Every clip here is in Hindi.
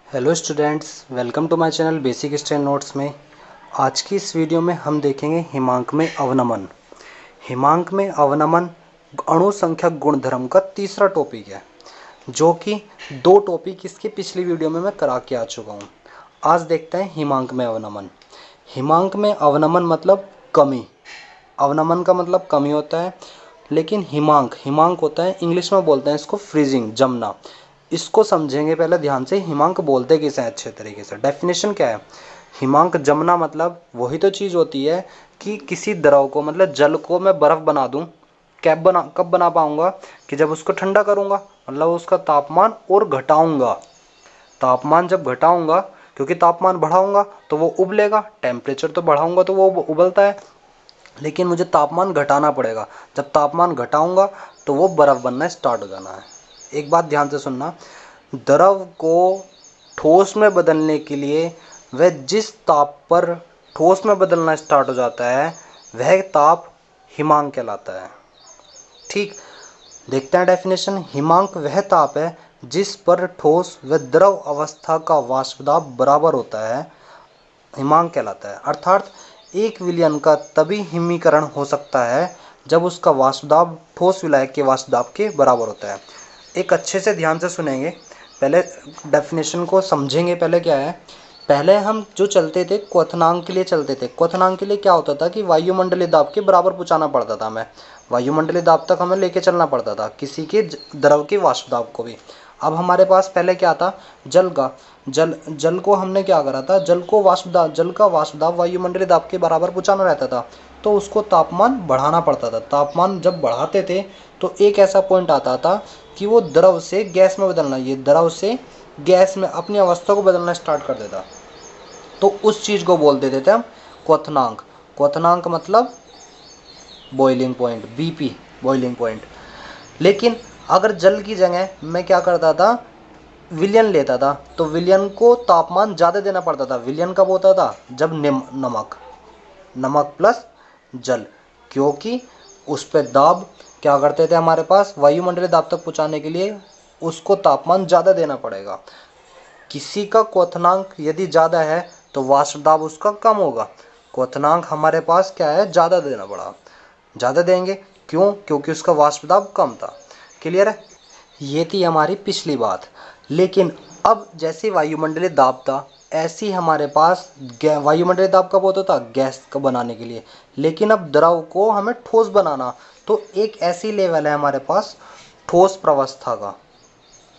Hello students, welcome to my channel basic study notes में। आज की इस वीडियो में हम देखेंगे हिमांक में अवनमन। हिमांक में अवनमन अणु संख्या गुणधर्म का तीसरा टॉपिक है, जो कि दो टॉपिक इसकी पिछली वीडियो में मैं करा के आ चुका हूँ। आज देखते हैं हिमांक में अवनमन। हिमांक में अवनमन मतलब कमी। अवनमन का मतलब कमी होता है, लेकिन हिमांक होता है, इंग्लिश में बोलते हैं इसको फ्रीजिंग, जमना। इसको समझेंगे पहले ध्यान से, हिमांक बोलते किसे हैं अच्छे तरीके से। डेफिनेशन क्या है? हिमांक जमना मतलब वही तो चीज़ होती है कि किसी द्रव को, मतलब जल को मैं बर्फ़ बना दूं। कब बना पाऊंगा? कि जब उसको ठंडा करूंगा, मतलब उसका तापमान और घटाऊंगा। तापमान जब घटाऊंगा, क्योंकि तापमान बढ़ाऊंगा तो वो उबलेगा, टेम्परेचर तो बढ़ाऊंगा तो वो उबलता है, लेकिन मुझे तापमान घटाना पड़ेगा। जब तापमान घटाऊंगा तो वो बर्फ़ बनना स्टार्ट हो जाना है। एक बात ध्यान से सुनना, द्रव को ठोस में बदलने के लिए वह जिस ताप पर ठोस में बदलना स्टार्ट हो जाता है, वह ताप हिमांक कहलाता है। ठीक, देखते हैं डेफिनेशन। हिमांक वह ताप है जिस पर ठोस व द्रव अवस्था का वाष्प दाब बराबर होता है, हिमांक कहलाता है। अर्थात एक विलयन का तभी हिमीकरण हो सकता है जब उसका वाष्प दाब ठोस विलायक के वाष्प दाब के बराबर होता है। एक अच्छे से ध्यान से सुनेंगे, पहले डेफिनेशन को समझेंगे। पहले क्या है, पहले हम जो चलते थे क्वथनांक के लिए चलते थे। क्वथनांक के लिए क्या होता था कि वायुमंडलीय दाब के बराबर पहुंचाना पड़ता था हमें। वायुमंडलीय दाब तक हमें लेके चलना पड़ता था किसी के द्रव के वाष्प दाब को भी। अब हमारे पास पहले क्या था, जल को हमने क्या करा था, जल का वाष्प दाब वायुमंडलीय दाब के बराबर पहुंचाना रहता था, तो उसको तापमान बढ़ाना पड़ता था। तापमान जब बढ़ाते थे तो एक ऐसा पॉइंट आता था कि वो द्रव से गैस में बदलना, ये द्रव से गैस में अपनी अवस्था को बदलना स्टार्ट कर देता, तो उस चीज को बोल देते थे हम क्वथनांक। क्वथनांक मतलब boiling point, BP, boiling point. लेकिन अगर जल की जगह मैं क्या करता था, विलयन लेता था, तो विलयन को तापमान ज़्यादा देना पड़ता था। विलयन कब होता था? जब नमक प्लस जल, क्योंकि उस पर दाब क्या करते थे, हमारे पास वायुमंडलीय दाब तक पहुंचाने के लिए उसको तापमान ज़्यादा देना पड़ेगा। किसी का क्वथनांक यदि ज़्यादा है तो वाष्प दाब उसका कम होगा। क्वथनांक हमारे पास क्या है, ज़्यादा देना पड़ा, ज़्यादा देंगे। क्यों? क्योंकि उसका वाष्प दाब कम था। क्लियर है? ये थी हमारी पिछली बात। लेकिन अब जैसे वायुमंडलीय दाब था, ऐसी हमारे पास वायुमंडलीय दाब कब होता था? गैस को बनाने के लिए। लेकिन अब द्रव को हमें ठोस बनाना, तो एक ऐसी लेवल है हमारे पास ठोस प्रवस्था का,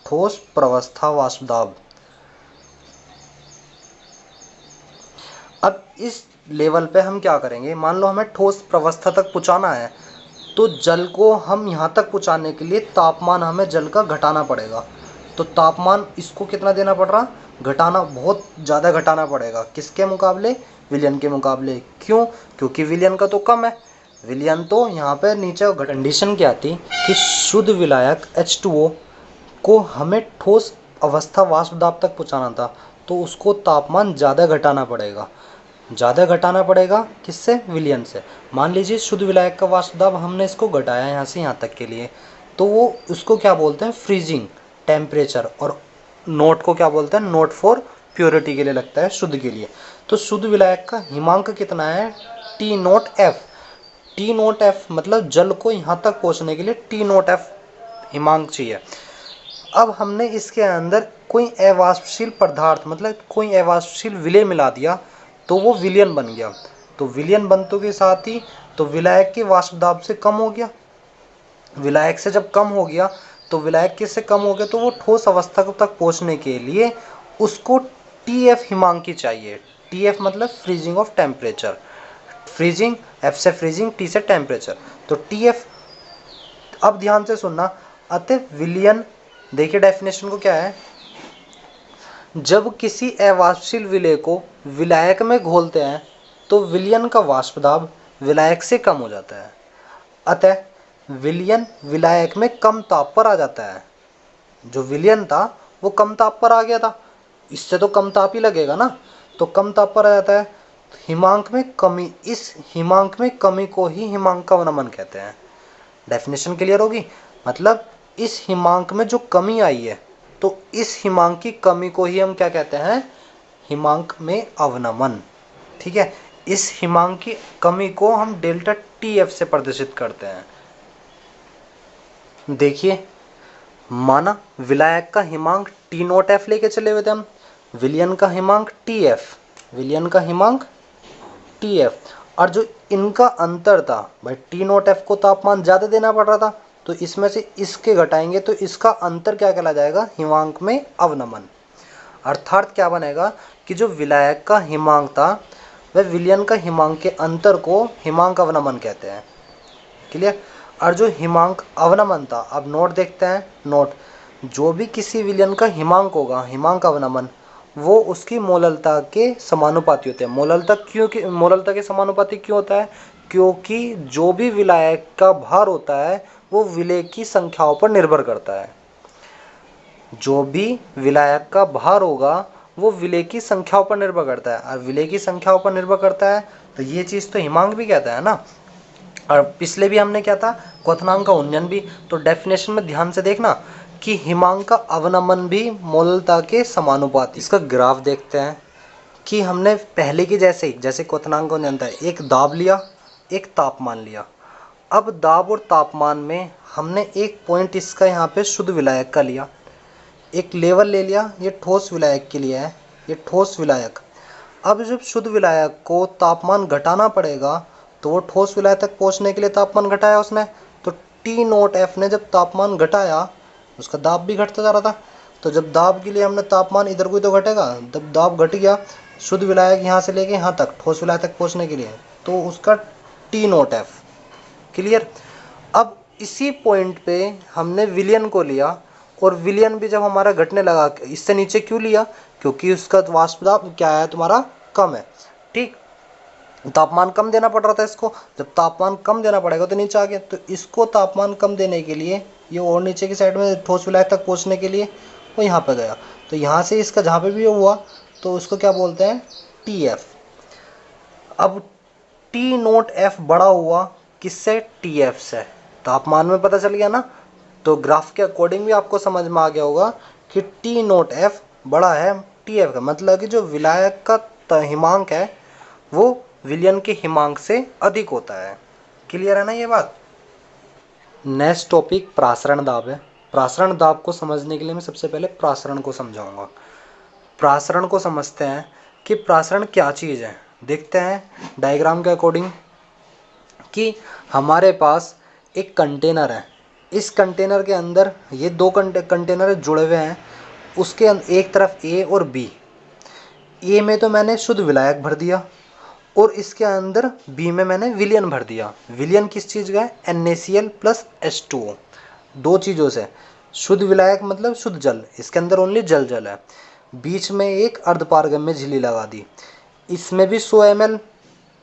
ठोस प्रवस्था वाष्प दाब। अब इस लेवल पे हम क्या करेंगे, मान लो हमें ठोस प्रवस्था तक पहुंचाना है, तो जल को हम यहाँ तक पहुंचाने के लिए तापमान हमें जल का घटाना पड़ेगा। तो तापमान इसको कितना देना पड़ रहा, घटाना, बहुत ज़्यादा घटाना पड़ेगा। किसके मुकाबले? विलयन के मुकाबले। क्यों? क्योंकि विलयन का तो कम है। विलयन तो यहाँ पे नीचे कंडीशन क्या थी कि शुद्ध विलायक H2O को हमें ठोस अवस्था वाष्प दाब तक पहुँचाना था, तो उसको तापमान ज़्यादा घटाना पड़ेगा। ज़्यादा घटाना पड़ेगा किससे? विलयन से। मान लीजिए शुद्ध विलायक का वाष्प दाब हमने इसको घटाया यहाँ से यहाँ तक के लिए, तो वो उसको क्या बोलते हैं? Freezing temperature. और नोट को क्या बोलते हैं? नोट फॉर प्योरिटी के लिए लगता है, शुद्ध के लिए। तो शुद्ध विलायक का हिमांक कितना है? T note F. T note F मतलब जल को यहाँ तक पहुँचने के लिए टी नोट एफ हिमांक चाहिए। अब हमने इसके अंदर कोई अवाष्पशील पदार्थ, मतलब कोई अवाष्पशील विलय मिला दिया, तो वो विलयन बन गया। तो विलयन बनने के साथ ही तो विलायक के वाष्प दाब से कम हो गया। विलायक से जब कम हो गया तो विलायक किससे कम हो गया, तो वो ठोस अवस्था तक पहुंचने के लिए उसको टीएफ हिमांकी चाहिए। टीएफ मतलब freezing of temperature. Freezing, F से फ्रीजिंग, टी से टेम्परेचर, तो टीएफ। अब ध्यान से सुनना, अतः विलयन, देखिए डेफिनेशन को क्या है, जब किसी अवाष्पशील विलय को विलायक में घोलते हैं तो विलयन का वाष्प दाब विलायक से कम हो जाता है। अतः विलयन विलायक में कम ताप पर आ जाता है। जो विलयन था वो कम ताप पर आ गया था, इससे तो कम ताप ही लगेगा ना, तो कम ताप पर आ जाता है। हिमांक में कमी, इस हिमांक में कमी को ही हिमांक का अवनमन कहते हैं। डेफिनेशन क्लियर होगी? मतलब इस हिमांक में जो कमी आई है, तो इस हिमांक की कमी को ही हम क्या कहते हैं, हिमांक में अवनमन। ठीक है, इस हिमांक की कमी को हम डेल्टा टी एफ से प्रदर्शित करते हैं। देखिए, माना विलायक का हिमांक टी नोट एफ लेके चले हुए थे हम, विलयन का हिमांक टी एफ, विलयन का हिमांक टी एफ, और जो इनका अंतर था भाई, टी नोट एफ को तापमान ज़्यादा देना पड़ रहा था, तो इसमें से इसके घटाएंगे तो इसका अंतर क्या कहला जाएगा, हिमांक में अवनमन। अर्थात क्या बनेगा कि जो विलायक का हिमांक था वह विलयन का हिमांक के अंतर को हिमांक अवनमन कहते हैं। क्लियर। और जो हिमांक अवनमन था, अब नोट देखते हैं, नोट, जो भी किसी विलयन का हिमांक होगा, हिमांक अवनमन, वो उसकी मोललता के समानुपाती होते हैं। मोललता क्यों, मोललता के समानुपाती क्यों होता है, क्योंकि जो भी विलायक का भार होता है वो विलेय की संख्याओं पर निर्भर करता है। जो भी विलायक का भार होगा वो विलेय की संख्याओं पर निर्भर करता है, और विलेय की संख्याओं पर निर्भर करता है तो ये चीज़ तो हिमांक भी कहता है ना। और पिछले भी हमने क्या था, क्वथनांक का उन्नयन भी। तो डेफिनेशन में ध्यान से देखना कि हिमांक का अवनमन भी मोललता के समानुपाती। इसका ग्राफ देखते हैं कि हमने पहले की जैसे ही, जैसे क्वथनांक का उन्नयन था, एक दाब लिया, एक तापमान लिया। अब दाब और तापमान में हमने एक पॉइंट इसका यहाँ पे शुद्ध विलायक का लिया, एक लेवल ले लिया, ये ठोस विलायक के लिए है, ये ठोस विलायक। अब जब शुद्ध विलायक को तापमान घटाना पड़ेगा तो वो ठोस विलायक तक पहुंचने के लिए तापमान घटाया उसने, तो टी नोट एफ ने जब तापमान घटाया उसका दाब भी घटता जा रहा था। तो जब दाब के लिए हमने तापमान इधर को तो घटेगा, जब दाब घट गया शुद्ध विलायक यहाँ से लेके यहाँ तक ठोस विलायक तक पहुँचने के लिए, तो उसका टी नोट एफ। क्लियर। अब इसी पॉइंट पे हमने विलयन को लिया, और विलयन भी जब हमारा घटने लगा, इससे नीचे क्यों लिया, क्योंकि उसका वाष्प दाब क्या है तुम्हारा, कम है। ठीक, तापमान कम देना पड़ रहा था इसको, जब तापमान कम देना पड़ेगा तो नीचे आ गया, तो इसको तापमान कम देने के लिए ये और नीचे की साइड में ठोस विलायक तक पहुंचने के लिए वो यहाँ पे गया, तो यहाँ से इसका जहाँ पे भी हुआ तो उसको क्या बोलते हैं, टी एफ। अब टी नोट एफ बड़ा हुआ किससे, टी एफ से, तापमान में पता चल गया ना। तो ग्राफ के अकॉर्डिंग भी आपको समझ में आ गया होगा कि टी नोट एफ बड़ा है टी एफ का, मतलब कि जो विलायक का हिमांक है वो विलयन के हिमांक से अधिक होता है। क्लियर है ना ये बात। नेक्स्ट टॉपिक प्रासरण दाब है। प्रासरण दाब को समझने के लिए मैं सबसे पहले प्रासरण को समझाऊंगा। प्रासरण को समझते हैं कि प्रासरण क्या चीज़ है। देखते हैं डायग्राम के अकॉर्डिंग कि हमारे पास एक कंटेनर है, इस कंटेनर के अंदर ये दो कंटेनर जुड़े हुए हैं, उसके एक तरफ ए और बी। ए में तो मैंने शुद्ध विलायक भर दिया और इसके अंदर बी में मैंने विलयन भर दिया। विलयन किस चीज़ का है, NaCl प्लस H2O, दो चीज़ों से। शुद्ध विलायक मतलब शुद्ध जल, इसके अंदर ओनली जल जल है। बीच में एक अर्धपारगम्य झिल्ली लगा दी, इसमें भी 100 ml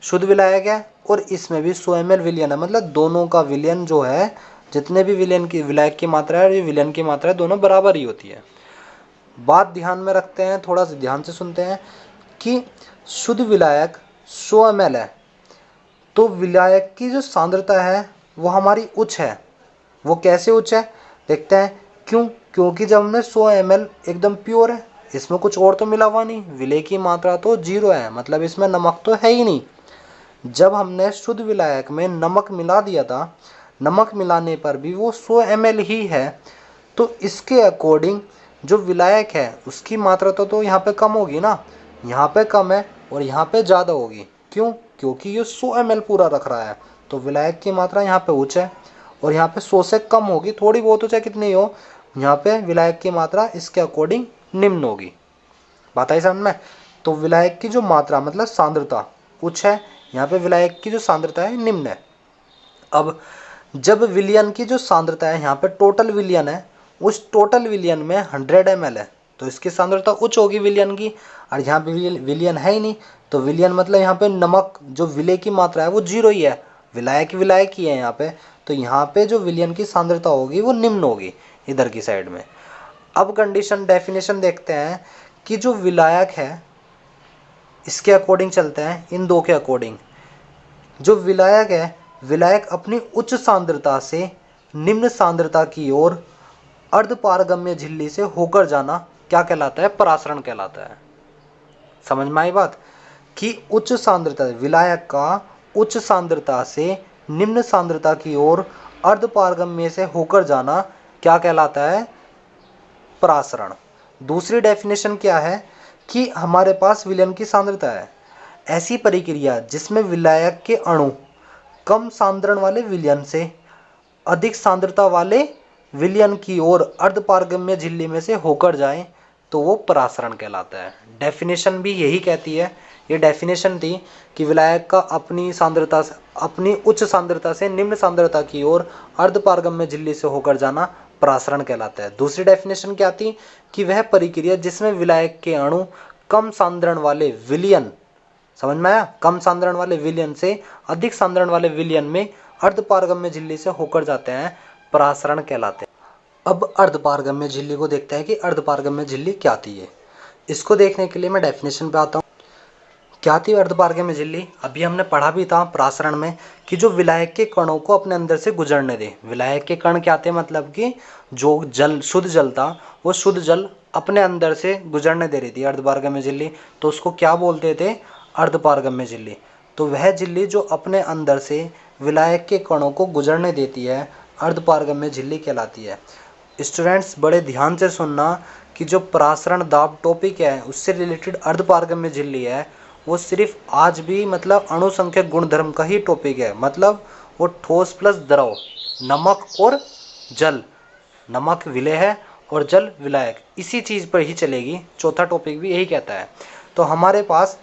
शुद्ध विलायक है और इसमें भी 100 ml विलयन है, मतलब दोनों का विलयन जो है, जितने भी विलयन की विलायक की मात्रा है और ये विलयन की मात्रा है, दोनों बराबर ही होती है। बात ध्यान में रखते हैं, थोड़ा सा ध्यान से सुनते हैं कि शुद्ध विलायक 100 ml है, तो विलायक की जो सांद्रता है वो हमारी उच्च है। वो कैसे उच्च है देखते हैं। क्यों, क्योंकि जब हमने 100 ml एकदम प्योर है, इसमें कुछ और तो मिला हुआ नहीं, विलेय की मात्रा तो 0 है, मतलब इसमें नमक तो है ही नहीं। जब हमने शुद्ध विलायक में नमक मिला दिया था, नमक मिलाने पर भी वो 100 ml ही है, तो इसके अकॉर्डिंग जो विलायक है उसकी मात्रा तो यहाँ पे कम होगी ना, यहाँ पे कम है और यहाँ पे ज़्यादा होगी। क्यों, क्योंकि ये 100 ml पूरा रख रहा है, तो विलायक की मात्रा यहाँ पे उच्च है और यहाँ पे 100 से कम होगी, थोड़ी बहुत हो चाहे कितनी हो, यहाँ पे विलायक की मात्रा इसके अकॉर्डिंग निम्न होगी। बात आई समझ में। तो विलायक की जो मात्रा मतलब सांद्रता उच्च है, यहाँ पे विलायक की जो सांद्रता है निम्न है। अब जब विलयन की जो सांद्रता है, यहाँ पे टोटल विलयन है, उस टोटल विलयन में 100 ml है, तो इसकी सांद्रता उच्च होगी विलयन की, और यहाँ पे विलयन है ही नहीं, तो विलयन मतलब यहाँ पे नमक जो विलेय की मात्रा है वो 0 ही है, विलायक विलायक ही है यहाँ पे, तो यहाँ पे जो विलयन की सांद्रता होगी वो निम्न होगी इधर की साइड में। अब कंडीशन डेफिनेशन देखते हैं कि जो विलायक है इसके अकॉर्डिंग चलते हैं, इन दो के अकॉर्डिंग। जो विलायक है, विलायक अपनी उच्च सांद्रता से निम्न सांद्रता की ओर अर्धपारगम्य झिल्ली से होकर जाना क्या कहलाता है? परासरण कहलाता है। समझ में आई बात? कि उच्च सांद्रता विलायक का उच्च सांद्रता से निम्न सांद्रता की ओर अर्धपारगम्य से होकर जाना क्या कहलाता है? परासरण। दूसरी डेफिनेशन क्या है? कि हमारे पास विलयन की सांद्रता है, ऐसी परिक्रिया जिसमें विलायक के अणु कम सांद्रण वाले विलयन से अधिक सांद्रता वाले विलयन की ओर अर्धपारगम्य झिल्ली में से होकर जाए तो वो परासरण कहलाता है। डेफिनेशन भी यही कहती है। ये डेफिनेशन थी कि विलायक का अपनी उच्च सांद्रता से निम्न सांद्रता की ओर अर्धपारगम्य झिल्ली से होकर जाना परासरण कहलाता है। दूसरी डेफिनेशन क्या थी? कि वह परिक्रिया जिसमें विलायक के अणु कम सांद्रण वाले विलयन, समझ में आया? कम सांद्रण वाले विलयन से अधिक सांद्रण वाले विलयन में अर्धपारगम्य झिल्ली से होकर जाते हैं, परासरण कहलाते हैं। अब अर्धपारगम्य झिल्ली को देखते हैं कि अर्धपारगम्य झिल्ली क्या थी। है इसको देखने के लिए मैं डेफिनेशन पे आता हूँ। क्या थी अर्धपारगम्य झिल्ली? अभी हमने पढ़ा भी था परासरण में कि जो विलायक के कणों को अपने अंदर से गुजरने दे। विलायक के कण क्या थे? मतलब कि जो जल, शुद्ध जल था, वो शुद्ध जल अपने अंदर से गुजरने दे रही थी अर्धपारगम्य झिल्ली, तो उसको क्या बोलते थे? अर्धपारगम्य झिल्ली। तो वह झिल्ली जो अपने अंदर से विलायक के कणों को गुजरने देती है, अर्धपारगम्य झिल्ली कहलाती है। स्टूडेंट्स बड़े ध्यान से सुनना कि जो परासरण दाब टॉपिक है उससे रिलेटेड अर्धपारगम्य झिल्ली है, वो सिर्फ आज भी मतलब अणुसंख्यक गुणधर्म का ही टॉपिक है। मतलब वो ठोस प्लस द्रव, नमक और जल, नमक विलेय है और जल विलायक, इसी चीज़ पर ही चलेगी। चौथा टॉपिक भी यही कहता है। तो हमारे पास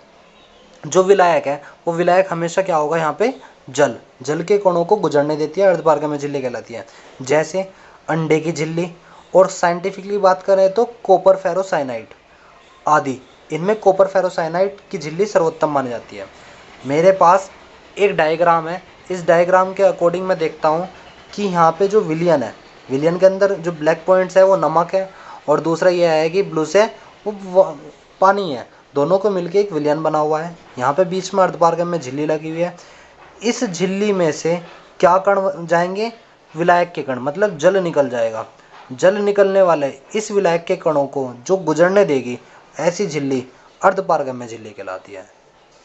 जो विलायक है वो विलायक हमेशा क्या होगा? यहाँ पे जल के कणों को गुजरने देती है, अर्धपारगम्य झिल्ली कहलाती है। जैसे अंडे की झिल्ली, और साइंटिफिकली बात करें तो कॉपर फेरोसाइनाइड आदि, इनमें कॉपर फेरोसाइनाइड की झिल्ली सर्वोत्तम मानी जाती है। मेरे पास एक डायग्राम है, इस डायग्राम के अकॉर्डिंग मैं देखता हूँ कि यहाँ पे जो विलियन है, विलियन के अंदर जो ब्लैक पॉइंट्स है वो नमक है, और दूसरा ये है कि ब्लू से वो पानी है। दोनों को मिलके एक विलियन बना हुआ है। यहाँ पे बीच में अर्धपारगम्य झिल्ली लगी हुई है। इस झिल्ली में से क्या कण जाएंगे? विलायक के कण, मतलब जल निकल जाएगा। जल निकलने वाले इस विलायक के कणों को जो गुजरने देगी, ऐसी झिल्ली अर्धपारगम्य झिल्ली कहलाती है।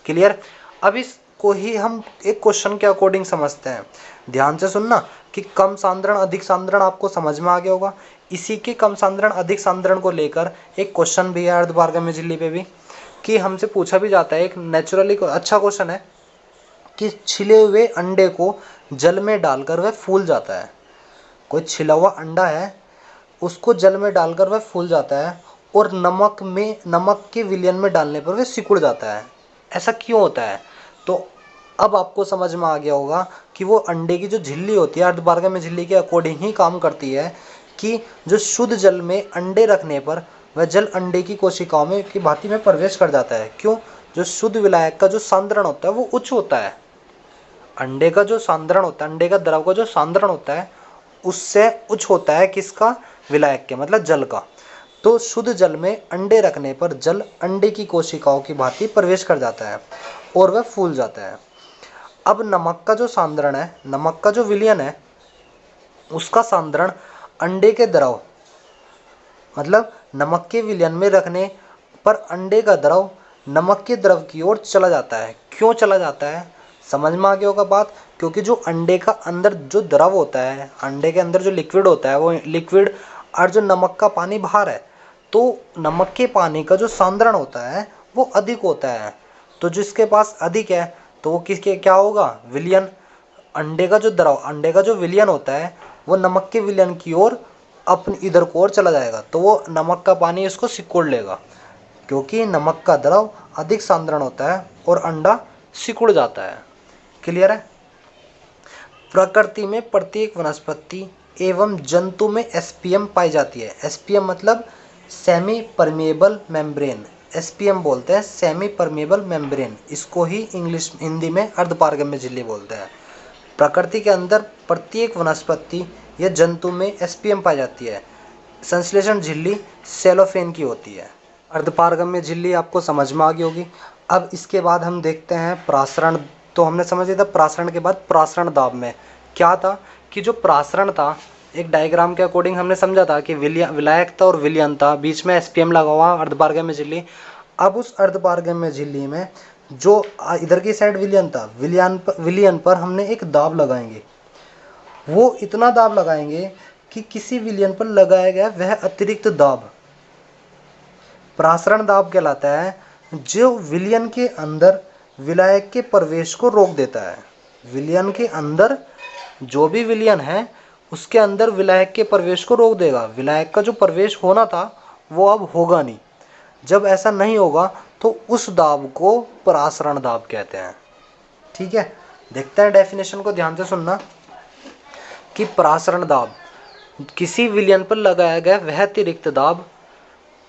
क्लियर? अब इसको ही हम एक क्वेश्चन के अकॉर्डिंग समझते हैं। ध्यान से सुनना कि कम सांद्रण अधिक सांद्रण आपको समझ में आ गया होगा। इसी के कम सांद्रण अधिक सांद्रण को लेकर एक क्वेश्चन भी है अर्धपारगम्य झिल्ली पे भी, कि हमसे पूछा भी जाता है। एक नेचुरली अच्छा क्वेश्चन है कि छिले हुए अंडे को जल में डालकर वह फूल जाता है। कोई छिला हुआ अंडा है, उसको जल में डालकर वह फूल जाता है, और नमक के विलयन में डालने पर वह सिकुड़ जाता है। ऐसा क्यों होता है? तो अब आपको समझ में आ गया होगा कि वो अंडे की जो झिल्ली होती है अर्धपारगम्य झिल्ली के अकॉर्डिंग ही काम करती है, कि जो शुद्ध जल में अंडे रखने पर वह जल अंडे की कोशिकाओं में की भांति में प्रवेश कर जाता है। क्यों? जो शुद्ध विलायक का जो सांद्रण होता है वो उच्च होता है। अंडे का जो सांद्रण होता है, अंडे का द्रव का जो सांद्रण होता है, उससे उच्च होता है किसका? विलायक के, मतलब जल का। तो शुद्ध जल में अंडे रखने पर जल अंडे की कोशिकाओं की भांति प्रवेश कर जाता है और वह फूल जाता है। अब नमक का जो सांद्रण है, नमक का जो विलयन है, उसका सांद्रण अंडे के द्रव, मतलब नमक के विलयन में रखने पर अंडे का द्रव नमक के द्रव की ओर चला जाता है। क्यों चला जाता है? समझ में आ गया होगा बात। क्योंकि जो अंडे का अंदर जो द्रव होता है, अंडे के अंदर जो लिक्विड होता है वो लिक्विड, और जो नमक का पानी बाहर है, तो नमक के पानी का जो सांद्रण होता है वो अधिक होता है। तो जिसके पास अधिक है तो वो किसके क्या होगा? विलयन। अंडे का जो द्रव, अंडे का जो विलयन होता है वो नमक के विलयन की ओर अपनी इधर को ओर चला जाएगा, तो वो नमक का पानी इसको सिकोड़ लेगा, क्योंकि नमक का द्रव अधिक सांद्रण होता है और अंडा सिकुड़ जाता है। क्लियर है? प्रकृति में प्रत्येक वनस्पति एवं जंतु में एसपीएम पाई जाती है। एसपीएम मतलब सेमी परमेबल मेम्ब्रेन, एसपीएम बोलते हैं सेमी परमेबल मेम्ब्रेन। इसको ही इंग्लिश हिंदी में अर्धपारगम्य झिल्ली बोलते हैं। प्रकृति के अंदर प्रत्येक वनस्पति या जंतु में एसपीएम पाई जाती है। संश्लेषण झिल्ली सेलोफेन की होती है। अर्धपारगम्य झिल्ली आपको समझ में आ गई होगी। अब इसके बाद हम देखते हैं प्रासरण। तो हमने समझ लिया था प्रासरण के बाद प्रासरण दाब में क्या था, कि जो प्रासरण था एक डायग्राम के अकॉर्डिंग हमने समझा था कि विलायकता और विलयनता, बीच में एसपीएम लगा हुआ अर्धपारगम्य झिल्ली। अब उस अर्धपारगम्य झिल्ली में जो इधर की साइड विलयन पर हमने एक दाब लगाएंगे। वो इतना दाब लगाएंगे कि किसी विलयन पर लगाया गया वह अतिरिक्त दाब प्रासरण दाब कहलाता है, जो विलयन के अंदर विलायक के प्रवेश को रोक देता है। विलयन के अंदर जो भी विलयन है उसके अंदर विलायक के प्रवेश को रोक देगा। विलायक का जो प्रवेश होना था वो अब होगा नहीं। जब ऐसा नहीं होगा तो उस दाब को प्रासरण दाब कहते हैं। ठीक है, देखते हैं डेफिनेशन को, ध्यान से सुनना कि प्रासरण दाब, किसी विलयन पर लगाया गया वह अतिरिक्त दाब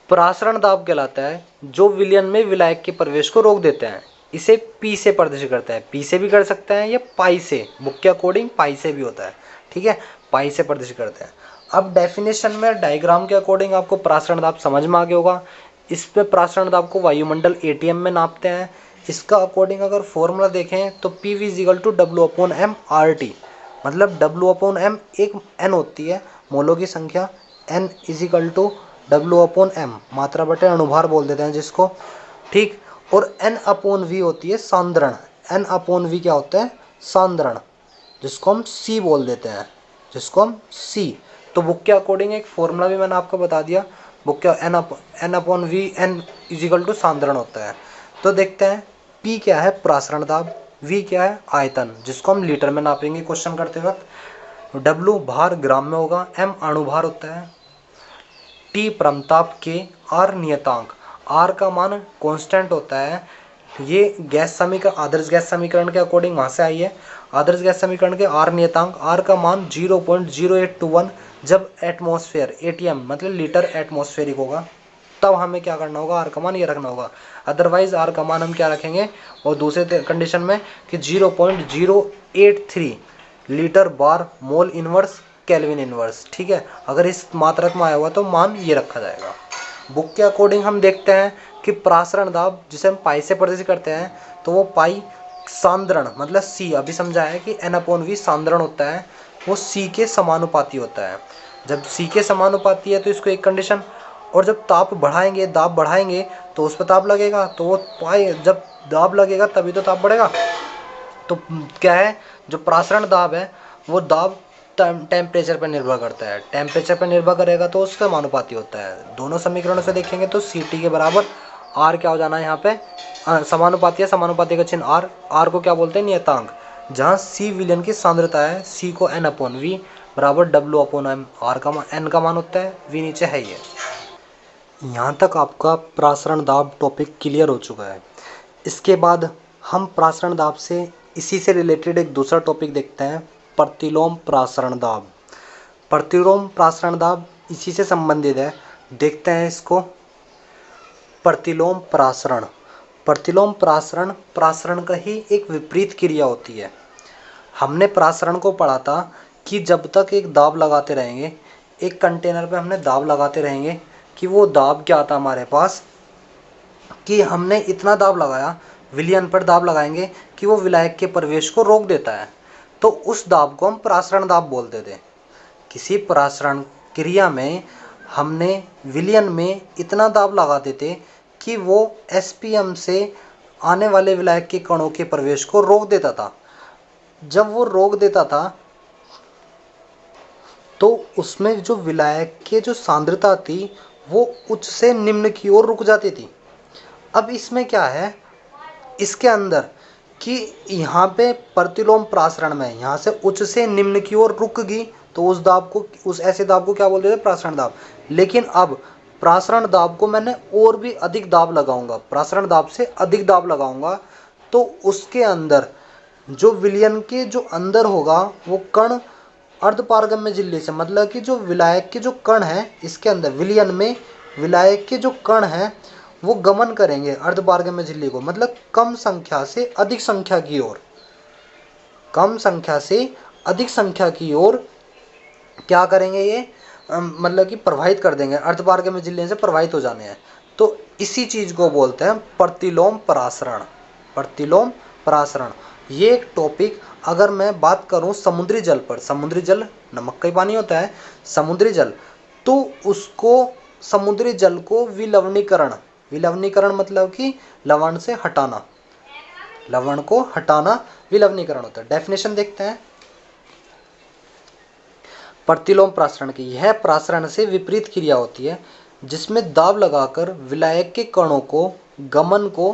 प्रासरण दाब कहलाता है, जो विलयन में विलायक के प्रवेश को रोक देते हैं। इसे पी से प्रदर्शित करता है। पी से भी कर सकते हैं या पाई से, बुक के अकॉर्डिंग पाई से भी होता है। ठीक है, पाई से प्रदर्शित करते हैं। अब डेफिनेशन में डायग्राम के अकॉर्डिंग आपको प्रासरण दाब समझ में आ गया होगा। इस पे प्रासरण दाब को वायुमंडल एटीएम में नापते हैं। इसका अकॉर्डिंग अगर फॉर्मूला देखें तो P V is equal to W upon M R T, मतलब डब्ल्यू अपॉन एम एक एन होती है मोलों की संख्या, N is equal to W upon M मात्रा बटे अणुभार बोल देते हैं जिसको। ठीक, और एन अपॉन वी होती है सांद्रण। एन अपॉन वी क्या होता है? सांद्रण, जिसको हम सी बोल देते हैं, जिसको हम सी। तो बुक के अकॉर्डिंग एक फॉर्मूला भी मैंने आपको बता दिया। बुक का N upon V, N is equal to सांद्रण होता है। तो देखते हैं पी क्या है? प्रासरण दाब। वी क्या है? आयतन, जिसको हम लीटर में नापेंगे क्वेश्चन करते वक्त। डब्ल्यू भार ग्राम में होगा। एम अणुभार होता है। टी परमताप के। आर नियतांक, आर का मान कांस्टेंट होता है। ये गैस समीकरण, आदर्श गैस समीकरण के अकॉर्डिंग वहाँ से आई है। आदर्श गैस समीकरण के आर नियतांक, आर का मान 0.0821 जब एटमॉस्फेयर, एटीएम मतलब लीटर एटमॉस्फेरिक होगा, तब हमें क्या करना होगा? आर का मान ये रखना होगा। अदरवाइज आर का मान हम क्या रखेंगे? और दूसरे कंडीशन में कि 0.083 लीटर बार मोल इनवर्स केल्विन इनवर्स। ठीक है, अगर इस मात्रक में आया हुआ तो मान ये रखा जाएगा। बुक के अकॉर्डिंग हम देखते हैं कि प्रासरण दाब जिसे हम पाई से प्रदर्शित करते हैं, तो वो पाई सांद्रण मतलब सी, अभी समझा है कि एन अपॉन वी सांद्रण होता है, वो सी के समानुपाती होता है। जब सी के समानुपाती है तो इसको एक कंडीशन, और जब ताप बढ़ाएंगे, दाब बढ़ाएंगे तो उस पर ताप लगेगा, तो वो पाई, जब दाब लगेगा तभी तो ताप बढ़ेगा। तो क्या है, जो प्रासरण दाब है वो दाब टेम्परेचर पर निर्भर करता है। टेम्परेचर पर निर्भर करेगा तो उसका समानुपाती होता है। दोनों समीकरणों से देखेंगे तो सी टी के बराबर आर क्या हो जाना है यहाँ पे? समानुपाती है, समानुपाती का चिन्ह आर। आर को क्या बोलते हैं? नियतांक। जहाँ सी विलयन की सांद्रता है, सी को एन अपॉन वी बराबर डब्ल्यू अपॉन एम, आर का एन का मान होता है, वी नीचे है ये। यहाँ तक आपका प्रासरण दाब टॉपिक क्लियर हो चुका है। इसके बाद हम प्रासरण दाब से, इसी से रिलेटेड एक दूसरा टॉपिक देखते हैं, प्रतिलोम प्रासरण दाब। प्रतिलोम प्रासरण दाब इसी से संबंधित है, देखते हैं इसको। प्रतिलोम प्रासरण, प्रतिलोम प्रासरण, प्रासरण का ही एक विपरीत क्रिया होती है। हमने प्रासरण को पढ़ा था कि जब तक एक दाब लगाते रहेंगे, एक कंटेनर पे हमने दाब लगाते रहेंगे, कि वो दाब क्या आता हमारे पास, कि हमने इतना दाब लगाया, विलयन पर दाब लगाएंगे कि वो विलायक के प्रवेश को रोक देता है, तो उस दाब को हम प्रासरण दाब बोलते थे। किसी प्रासरण क्रिया में हमने विलयन में इतना दाब लगा देते कि वो एसपीएम से आने वाले विलायक के कणों के प्रवेश को रोक देता था। जब वो रोक देता था तो उसमें जो विलायक के जो सांद्रता थी वो उच्च से निम्न की ओर रुक जाती थी। अब इसमें क्या है, इसके अंदर कि यहाँ पे प्रतिलोम प्रासरण में यहाँ से उच्च से निम्न की ओर रुक गई, तो उस दाब को, उस ऐसे दाब को क्या बोलते थे? प्रासरण दाब। लेकिन अब प्रासरण दाब को मैंने और भी अधिक दाब लगाऊंगा, प्रासरण दाब से अधिक दाब लगाऊंगा, तो उसके अंदर जो विलयन के जो अंदर होगा वो कण अर्धपारगम्य झिल्ली से, मतलब कि जो विलायक के जो कण हैं इसके अंदर, विलयन में विलायक के जो कण हैं वो गमन करेंगे अर्धपारगम्य झिल्ली को, मतलब कम संख्या से अधिक संख्या की ओर, कम संख्या से अधिक संख्या की ओर क्या करेंगे ये, मतलब कि प्रवाहित कर देंगे, अर्धपारगम्य झिल्ली से प्रवाहित हो जाने हैं। तो इसी चीज को बोलते हैं प्रतिलोम परासरण, प्रतिलोम परासरण। ये एक टॉपिक, अगर मैं बात करूं समुद्री जल पर, समुद्री जल नमक का ही पानी होता है, समुद्री जल, तो उसको समुद्री जल को विलवणीकरण, विलवणीकरण मतलब कि लवण से हटाना, लवण को हटाना विलवणीकरण होता है। डेफिनेशन देखते हैं प्रतिलोम प्रासरण की। यह प्रासरण से विपरीत क्रिया होती है जिसमें दाब लगाकर विलायक के कणों को गमन को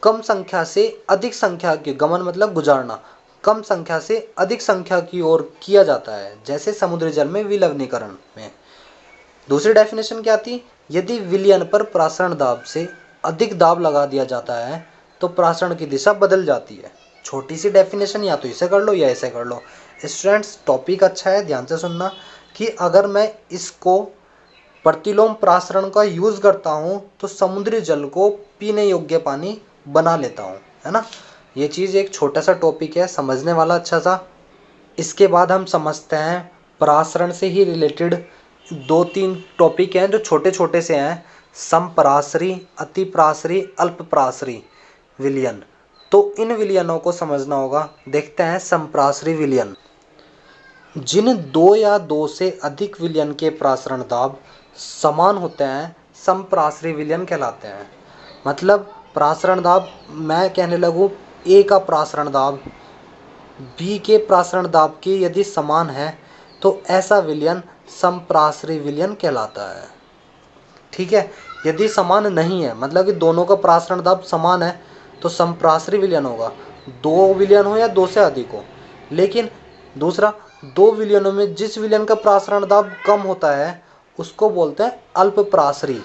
कम संख्या से अधिक संख्या की, गमन मतलब गुजारना, कम संख्या से अधिक संख्या की ओर किया जाता है, जैसे समुद्री जल में विलवणीकरण में। दूसरी डेफिनेशन क्या थी, यदि विलयन पर प्रासरण दाब से अधिक दाब लगा दिया जाता है तो प्रासरण की दिशा बदल जाती है। छोटी सी डेफिनेशन, या तो इसे कर लो या इसे कर लो। स्टूडेंट्स टॉपिक अच्छा है, ध्यान से सुनना कि अगर मैं इसको प्रतिलोम प्रासरण का यूज करता हूँ तो समुद्री जल को पीने योग्य पानी बना लेता हूँ, है ना। ये चीज़ एक छोटा सा टॉपिक है, समझने वाला अच्छा सा। इसके बाद हम समझते हैं प्रासरण से ही रिलेटेड दो तीन टॉपिक हैं जो छोटे छोटे से हैं, समपरासरी, अतिप्रासरी, अल्पप्रासरी विलयन। तो इन विलयनों को समझना होगा। देखते हैं समप्रासरी विलयन। जिन दो या दो से अधिक विलयन के प्रासरण दाब समान होते हैं समप्रासरी विलयन कहलाते हैं। मतलब प्रासरण दाब, मैं कहने लगूँ ए का प्रासरण दाब बी के प्रासरण दाब के यदि समान है तो ऐसा विलयन समप्रासरी विलयन कहलाता है। ठीक है, यदि समान नहीं है, मतलब कि दोनों का प्रासरण दाब समान है, तो समप्रासरी विलयन होगा। दो विलयन हो या दो से अधिक हो। लेकिन दूसरा, दो विलयनों में जिस विलयन का प्रासरण दाब कम होता है उसको बोलते हैं अल्पप्रासरी।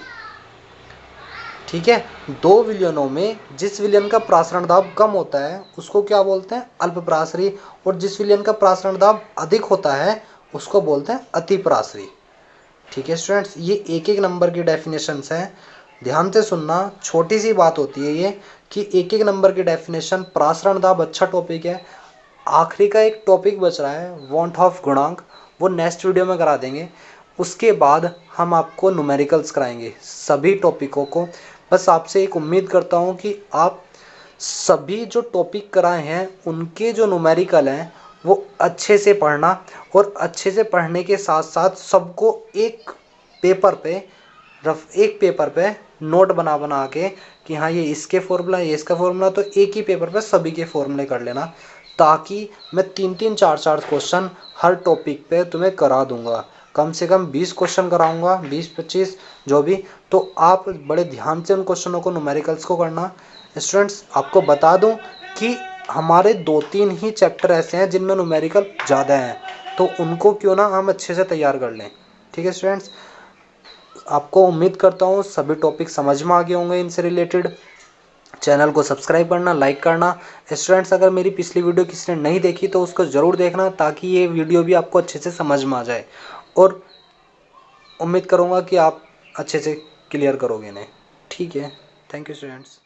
ठीक है, दो विलयनों में जिस विलयन का प्रासरण दाब कम होता है उसको क्या बोलते हैं, अल्पप्रासरी। और जिस विलयन का प्रासरण दाब अधिक होता है उसको बोलते हैं अतिप्रासरी। ठीक है स्टूडेंट्स, ये एक एक नंबर की डेफिनेशंस हैं, ध्यान से सुनना। छोटी सी बात होती है ये कि एक एक नंबर की डेफिनेशन। प्रासरण दाब अच्छा टॉपिक है। आखिरी का एक टॉपिक बच रहा है वॉन्ट ऑफ गुणांक, वो नेक्स्ट वीडियो में करा देंगे। उसके बाद हम आपको न्यूमेरिकल्स कराएंगे सभी टॉपिकों को। बस आपसे एक उम्मीद करता हूँ कि आप सभी जो टॉपिक कराए हैं उनके जो न्यूमेरिकल हैं वो अच्छे से पढ़ना, और अच्छे से पढ़ने के साथ साथ सबको एक पेपर पे नोट बना बना के कि हाँ ये इसके फॉर्मूला, ये इसका फॉर्मूला, तो एक ही पेपर पे सभी के फॉर्मूले कर लेना, ताकि मैं 3-3 4-4 क्वेश्चन हर टॉपिक पे तुम्हें करा दूंगा। कम से कम 20 क्वेश्चन कराऊंगा, 20-25 जो भी। तो आप बड़े ध्यान से उन क्वेश्चनों को, न्यूमेरिकल्स को करना। स्टूडेंट्स आपको बता दूं कि हमारे 2-3 ही चैप्टर ऐसे हैं जिनमें न्यूमेरिकल ज़्यादा हैं, तो उनको क्यों ना हम अच्छे से तैयार कर लें। ठीक है स्टूडेंट्स, आपको उम्मीद करता हूँ सभी टॉपिक समझ में आ गए होंगे इनसे रिलेटेड। चैनल को सब्सक्राइब करना, लाइक करना। स्टूडेंट्स अगर मेरी पिछली वीडियो किसी ने नहीं देखी तो उसको ज़रूर देखना, ताकि ये वीडियो भी आपको अच्छे से समझ में आ जाए, और उम्मीद करूँगा कि आप अच्छे से क्लियर करोगे इन्हें। ठीक है, थैंक यू स्टूडेंट्स।